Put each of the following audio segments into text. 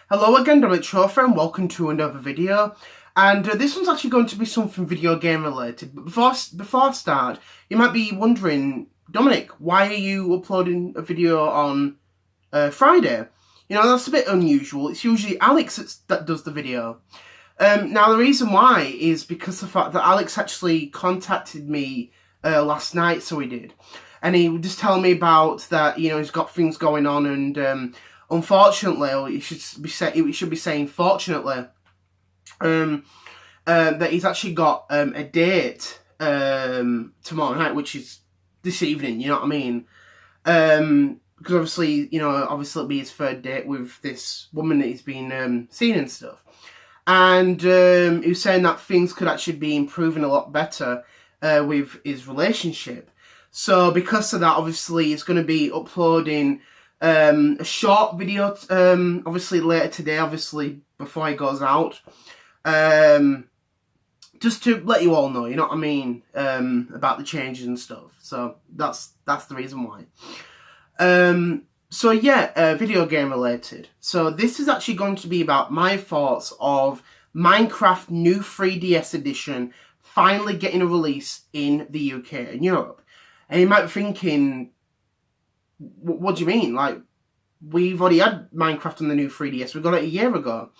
Hello again, week.Due, and welcome to another video. And this one's actually going to be something video game related. But before I start, you might be wondering, Dominic, why are you uploading a video on Friday? You know, that's a bit unusual. It's usually Alex that does the video. Now, the reason why is because of the fact that Alex actually contacted me last night, so he did. And he was just telling me about that, you know, he's got things going on and... unfortunately, or it should be saying fortunately, that he's actually got a date tomorrow night, which is this evening. You know what I mean? Because obviously, it'll be his third date with this woman that he's been seeing and stuff. And he was saying that things could actually be improving a lot better with his relationship. So because of that, obviously, he's going to be uploading a short video, obviously later today, obviously before he goes out, just to let you all know, you know what I mean, about the changes and stuff. So that's the reason why. So yeah, video game related. So this is actually going to be about my thoughts of Minecraft new 3DS edition finally getting a release in the UK and Europe. And you might be thinking, what do you mean? Like, we've already had Minecraft on the new 3DS. We got it a year ago.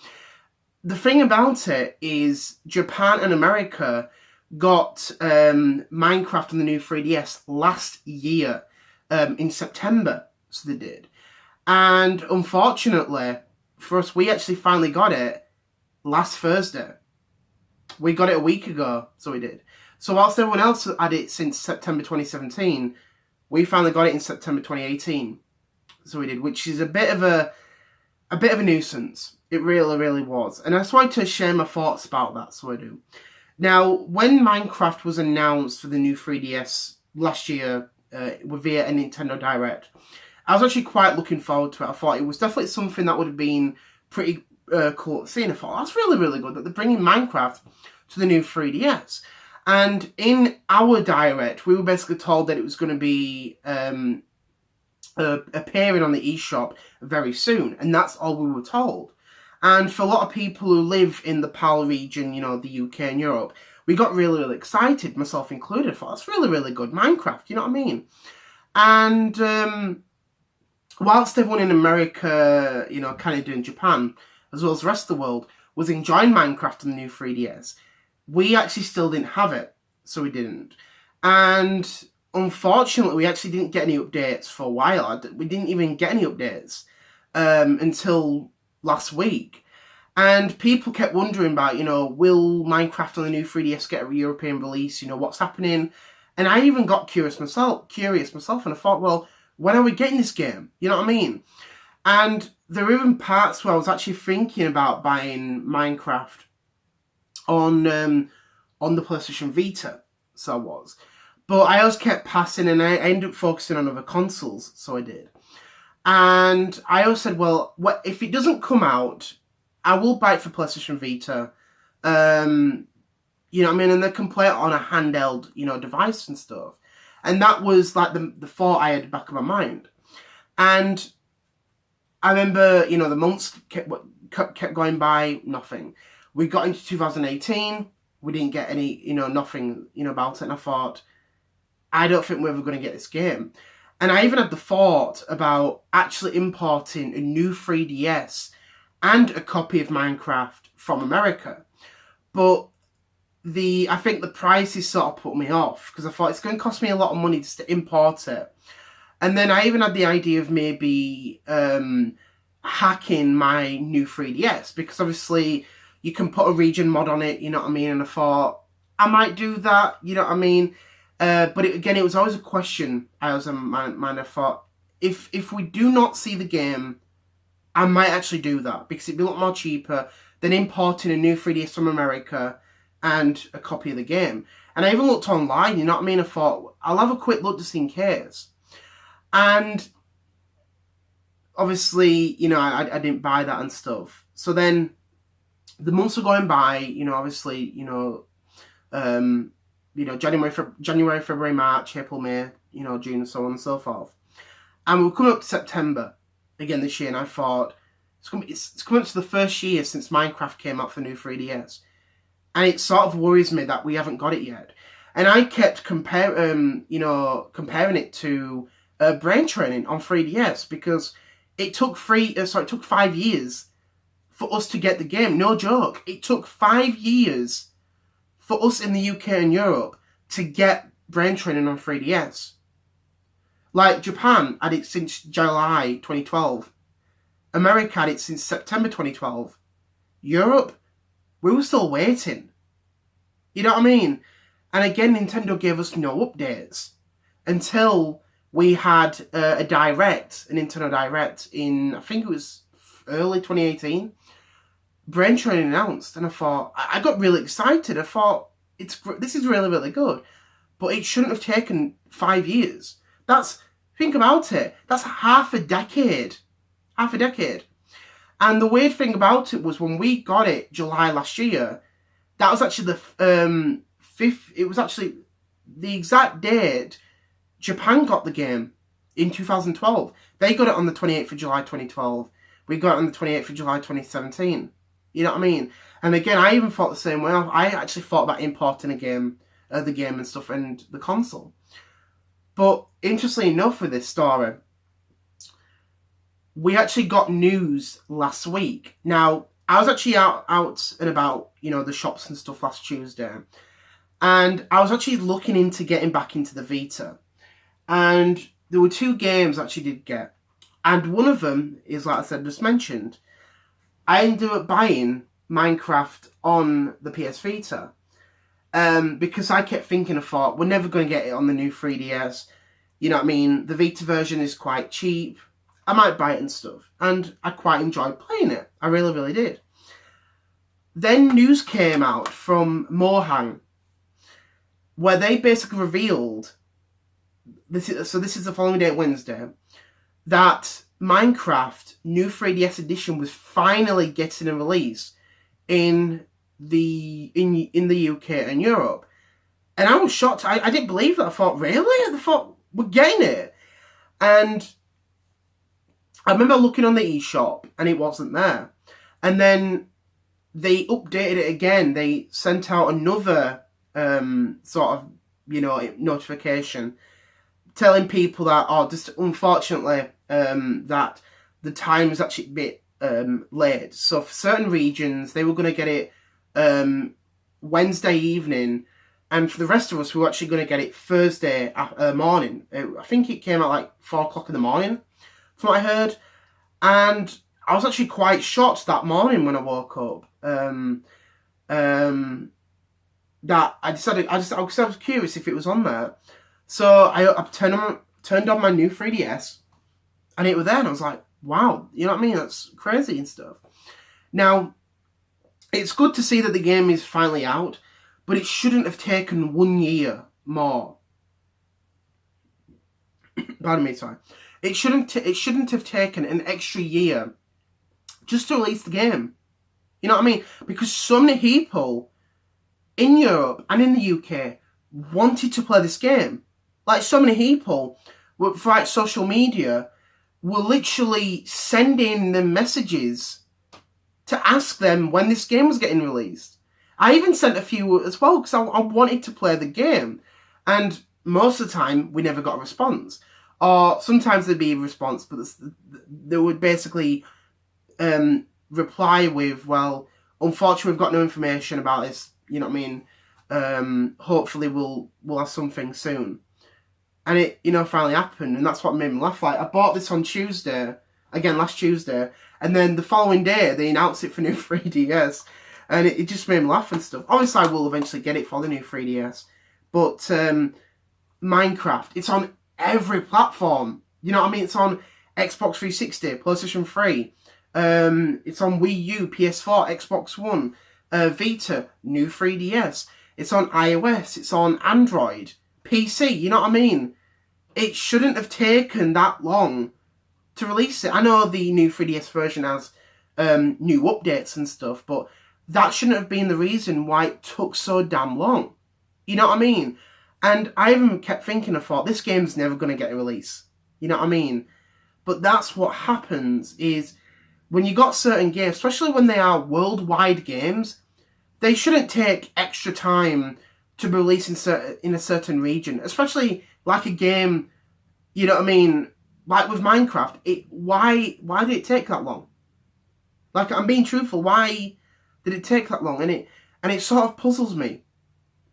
The thing about it is Japan and America got Minecraft on the new 3DS last year in September. So they did. And unfortunately, for us, we actually finally got it last Thursday. We got it a week ago, so we did. So whilst everyone else had it since September 2017, we finally got it in September 2018. So we did, which is a bit of a nuisance. It really, really was. And I just wanted to share my thoughts about that, so I do. Now, when Minecraft was announced for the new 3DS last year via a Nintendo Direct, I was actually quite looking forward to it. I thought it was definitely something that would have been pretty cool to see. And I thought, that's really, really good that they're bringing Minecraft to the new 3DS. And in our Direct, we were basically told that it was going to be appearing on the eShop very soon. And that's all we were told. And for a lot of people who live in the PAL region, you know, the UK and Europe, we got really, really excited, myself included. I thought, that's really, really good Minecraft, you know what I mean? And whilst everyone in America, you know, kind of doing Japan, as well as the rest of the world, was enjoying Minecraft on the new 3DS, we actually still didn't have it, so we didn't. And unfortunately, we actually didn't get any updates for a while. We didn't even get any updates until last week. And people kept wondering about, you know, will Minecraft on the new 3DS get a European release? You know, what's happening? And I even got curious myself, and I thought, well, when are we getting this game? You know what I mean? And there were even parts where I was actually thinking about buying Minecraft on the PlayStation Vita, so I was. But I always kept passing and I ended up focusing on other consoles, so I did. And I always said, well, if it doesn't come out, I will buy it for PlayStation Vita. You know what I mean? And they can play it on a handheld, you know, device and stuff. And that was like the thought I had in the back of my mind. And I remember, you know, the months kept going by, nothing. We got into 2018, we didn't get any, you know, nothing, you know, about it. And I thought, I don't think we're ever going to get this game. And I even had the thought about actually importing a new 3DS and a copy of Minecraft from America. But I think the prices sort of put me off, because I thought it's going to cost me a lot of money just to import it. And then I even had the idea of maybe hacking my new 3DS, because obviously you can put a region mod on it, you know what I mean? And I thought, I might do that, you know what I mean? But again, it was always a question I was in my mind. I thought, if we do not see the game, I might actually do that, because it'd be a lot more cheaper than importing a new 3DS from America and a copy of the game. And I even looked online, you know what I mean? I thought, I'll have a quick look just in case. And obviously, you know, I didn't buy that and stuff. So then the months were going by, you know, obviously, you know, January, February, March, April, May, you know, June, and so on and so forth. And we were coming up to September again this year, and I thought, It's coming up to the first year since Minecraft came out for new 3DS. And it sort of worries me that we haven't got it yet. And I kept comparing it to Brain Training on 3DS, because it took 5 years for us to get the game. No joke. It took 5 years for us in the UK and Europe to get Brain Training on 3DS. Like, Japan had it since July 2012. America had it since September 2012. Europe, we were still waiting. You know what I mean? And again, Nintendo gave us no updates until we had a Nintendo Direct in, I think it was early 2018. Brain Training announced, and I got really excited. I thought, this is really, really good. But it shouldn't have taken 5 years. Think about it. That's half a decade. Half a decade. And the weird thing about it was, when we got it July last year, that was actually the it was actually the exact date Japan got the game in 2012. They got it on the 28th of July 2012. We got it on the 28th of July 2017. You know what I mean? And again, I even thought the same way. I actually thought about importing the game and stuff, and the console. But interestingly enough, with this story, we actually got news last week. Now, I was actually out and about, the shops and stuff last Tuesday. And I was actually looking into getting back into the Vita. And there were 2 games I actually did get. And one of them is, like I said, just mentioned. I ended up buying Minecraft on the PS Vita. Because I kept thinking, I thought, we're never going to get it on the new 3DS. You know what I mean? The Vita version is quite cheap. I might buy it and stuff. And I quite enjoyed playing it. I really, really did. Then news came out from Mohang, where they basically revealed, this is the following day, Wednesday, that Minecraft new 3DS edition was finally getting a release in the UK and Europe. And I was shocked. I didn't believe that. I thought, really? I thought, we're getting it. And I remember looking on the eShop, and it wasn't there. And then they updated it again. They sent out another notification telling people that, just unfortunately, that the time was actually a bit late. So for certain regions, they were going to get it Wednesday evening, and for the rest of us, we were actually going to get it Thursday morning. I think it came out like 4 o'clock in the morning, from what I heard. And I was actually quite shocked that morning when I woke up. That I decided, I was curious if it was on there. So I turned on my new 3DS, and it was there, and I was like, wow, you know what I mean? That's crazy and stuff. Now, it's good to see that the game is finally out, but it shouldn't have taken 1 year more. Pardon me, sorry. It shouldn't have taken an extra year just to release the game. You know what I mean? Because so many people in Europe and in the UK wanted to play this game. Like, so many people via social media were literally sending them messages to ask them when this game was getting released. I even sent a few as well, because I wanted to play the game. And most of the time, we never got a response. Or sometimes there'd be a response, but they would basically reply with, well, unfortunately, we've got no information about this. You know what I mean? Hopefully, we'll have something soon. And it, finally happened. And that's what made me laugh. Like, I bought this on Tuesday, again, last Tuesday. And then the following day, they announced it for new 3DS. And it just made me laugh and stuff. Obviously, I will eventually get it for the new 3DS. But Minecraft, it's on every platform. You know what I mean? It's on Xbox 360, PlayStation 3. It's on Wii U, PS4, Xbox One, Vita, new 3DS. It's on iOS. It's on Android, PC. You know what I mean? It shouldn't have taken that long to release it. I know the new 3DS version has new updates and stuff, but that shouldn't have been the reason why it took so damn long. You know what I mean? And I even kept thinking, I thought, this game's never going to get a release. You know what I mean? But that's what happens, is when you got certain games, especially when they are worldwide games, they shouldn't take extra time to be released in a certain region, especially like a game, you know what I mean, like with Minecraft. Why did it take that long? Like, I'm being truthful, why did it take that long? And it sort of puzzles me,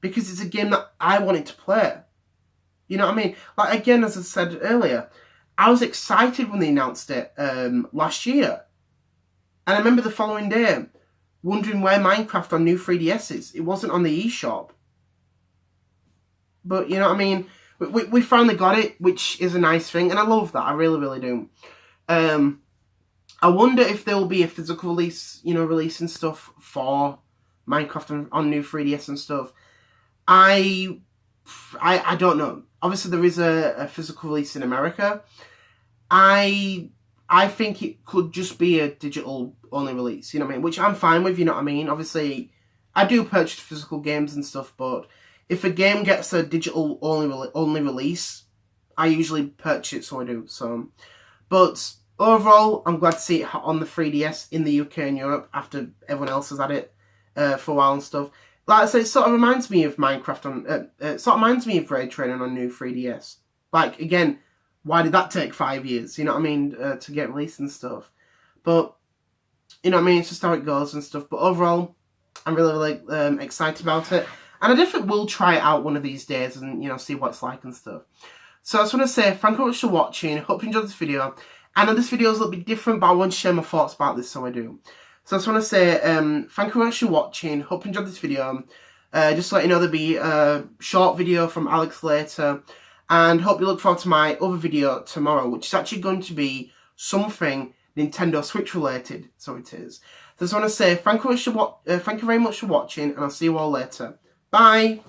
because it's a game that I wanted to play. You know what I mean? Like, again, as I said earlier, I was excited when they announced it last year. And I remember the following day wondering where Minecraft on new 3DS is. It wasn't on the eShop. But, you know what I mean? We finally got it, which is a nice thing. And I love that. I really, really do. I wonder if there will be a physical release, you know, releasing stuff for Minecraft on new 3DS and stuff. I don't know. Obviously, there is a physical release in America. I think it could just be a digital only release, you know what I mean? Which I'm fine with, you know what I mean? Obviously, I do purchase physical games and stuff, but if a game gets a digital only release, I usually purchase it, so I do. So, but overall, I'm glad to see it on the 3DS in the UK and Europe after everyone else has had it for a while and stuff. Like I said, it sort of reminds me of Minecraft it sort of reminds me of ray tracing on new 3DS. Like, again, why did that take 5 years, you know what I mean, to get released and stuff? But, you know what I mean, it's just how it goes and stuff. But overall, I'm really, really excited about it. And I definitely will try it out one of these days and, you know, see what it's like and stuff. So I just want to say, thank you very much for watching. Hope you enjoyed this video. I know this video is a little bit different, but I want to share my thoughts about this, so I do. So I just want to say, thank you very much for watching. Hope you enjoyed this video. Just to let you know, there'll be a short video from Alex later. And hope you look forward to my other video tomorrow, which is actually going to be something Nintendo Switch related. So it is. So I just want to say thank you very much for watching, and I'll see you all later. Bye!